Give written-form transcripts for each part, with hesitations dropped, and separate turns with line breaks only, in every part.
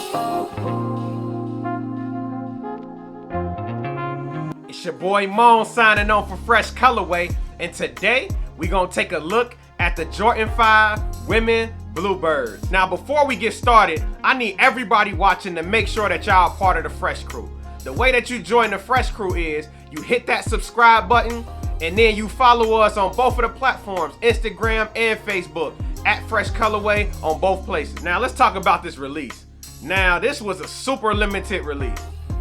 It's your boy Moan signing on for Fresh Colorway, and today we gonna take a look at the Jordan 5 Women Bluebirds. Now before we get started, I need everybody watching to make sure that y'all are part of the Fresh Crew. The way that you join the Fresh Crew is you hit that subscribe button and then you follow us on both of the platforms, Instagram and Facebook, at Fresh Colorway on both places. Now let's talk about this release. Now this was a super limited release.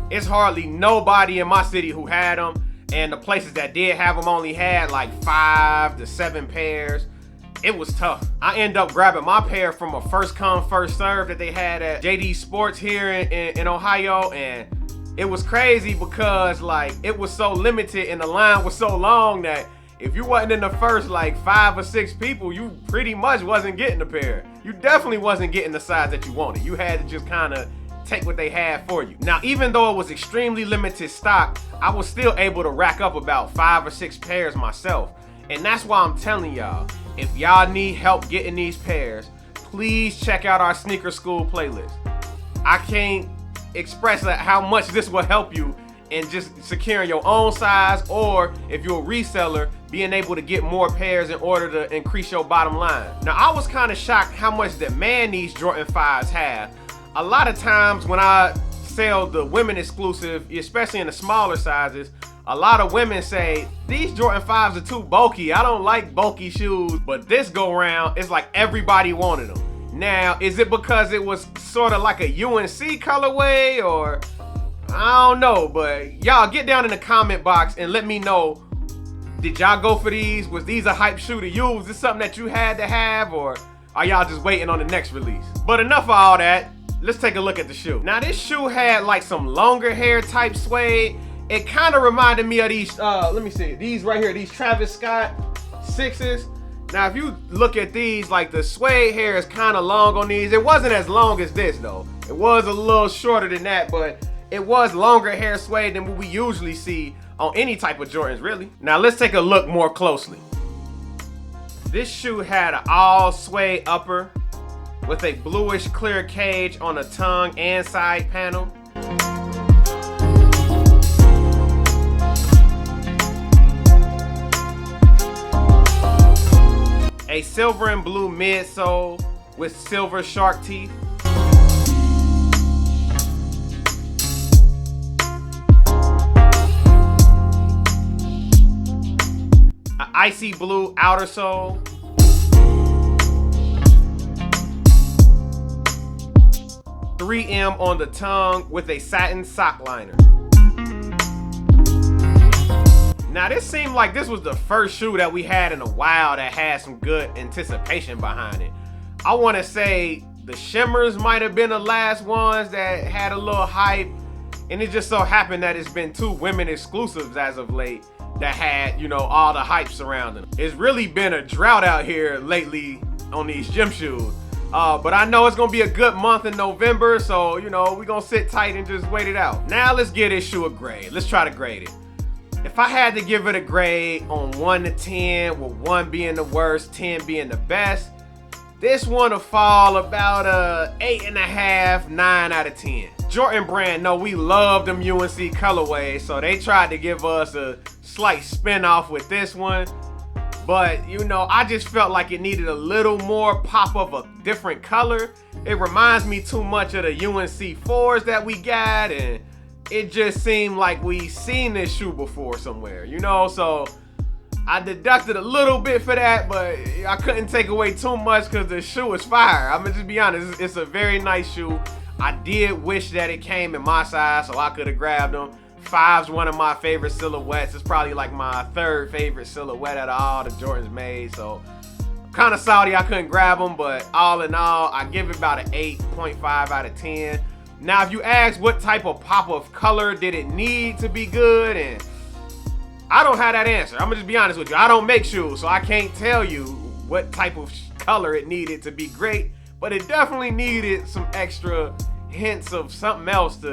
It's hardly nobody in my city who had them, and the places that did have them only had like 5 to 7 pairs. It was tough. I ended up grabbing my pair from a first come first serve that they had at JD Sports here in Ohio, and it was crazy because like it was so limited and the line was so long that if you wasn't in the first like 5 or 6 people, you pretty much wasn't getting a pair. You definitely wasn't getting the size that you wanted. You had to just kind of take what they had for you. Now, even though it was extremely limited stock, I was still able to rack up about 5 or 6 pairs myself. And that's why I'm telling y'all, if y'all need help getting these pairs, please check out our Sneaker School playlist. I can't express how much this will help you in just securing your own size, or if you're a reseller, being able to get more pairs in order to increase your bottom line. Now, I was kind of shocked how much demand these Jordan 5s have. A lot of times when I sell the women exclusive, especially in the smaller sizes, a lot of women say, these Jordan 5s are too bulky. I don't like bulky shoes. But this go round, it's like everybody wanted them. Now, is it because it was sort of like a UNC colorway, or I don't know, but y'all get down in the comment box and let me know, did y'all go for these? Was these a hype shoe to use? Is this something that you had to have, or are y'all just waiting on the next release? But enough of all that. Let's take a look at the shoe. Now this shoe had like some longer hair type suede. It kind of reminded me of these, let me see, these right here, these Travis Scott 6s. Now if you look at these, like the suede hair is kind of long on these. It wasn't as long as this though. It was a little shorter than that, but it was longer hair suede than what we usually see on any type of Jordans, really. Now let's take a look more closely. This shoe had an all suede upper with a bluish clear cage on the tongue and side panel. A silver and blue midsole with silver shark teeth. An icy blue outer sole. .3M on the tongue with a satin sock liner. Now this seemed like this was the first shoe that we had in a while that had some good anticipation behind it. I want to say the shimmers might have been the last ones that had a little hype, and it just so happened that it's been 2 women exclusives as of late that had, you know, all the hype surrounding them. It's really been a drought out here lately on these gym shoes. But I know it's gonna be a good month in November, so you know, we're gonna sit tight and just wait it out. Now let's give this shoe a grade. Let's try to grade it. If I had to give it a grade on 1 to 10, with 1 being the worst, 10 being the best, this one will fall about a 8.5, 9 out of 10. Jordan brand, no, we love them UNC colorways, so they tried to give us a slight spin off with this one. But, you know, I just felt like it needed a little more pop of a different color. It reminds me too much of the UNC 4s that we got, and it just seemed like we seen this shoe before somewhere, you know? So I deducted a little bit for that, but I couldn't take away too much because the shoe is fire. I'm gonna just be honest, it's a very nice shoe. I did wish that it came in my size so I could have grabbed them. 5's one of my favorite silhouettes. It's probably like my 3rd favorite silhouette out of all the Jordans made. So I'm kind of salty I couldn't grab them, but all in all, I give it about an 8.5 out of 10. Now, if you ask what type of pop of color did it need to be good, and I don't have that answer. I'm gonna just be honest with you. I don't make shoes, so I can't tell you what type of color it needed to be great, but it definitely needed some extra hints of something else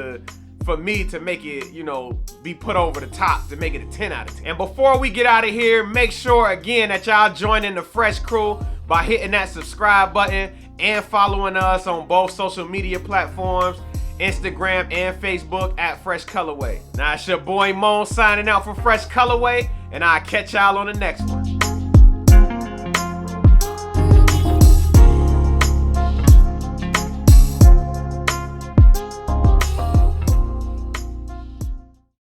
for me to make it, you know, be put over the top to make it a 10 out of 10. And before we get out of here, make sure again that y'all join in the Fresh Crew by hitting that subscribe button and following us on both social media platforms, Instagram and Facebook at Fresh Colorway. Now it's your boy Moan signing out for Fresh Colorway, and I'll catch y'all on the next one.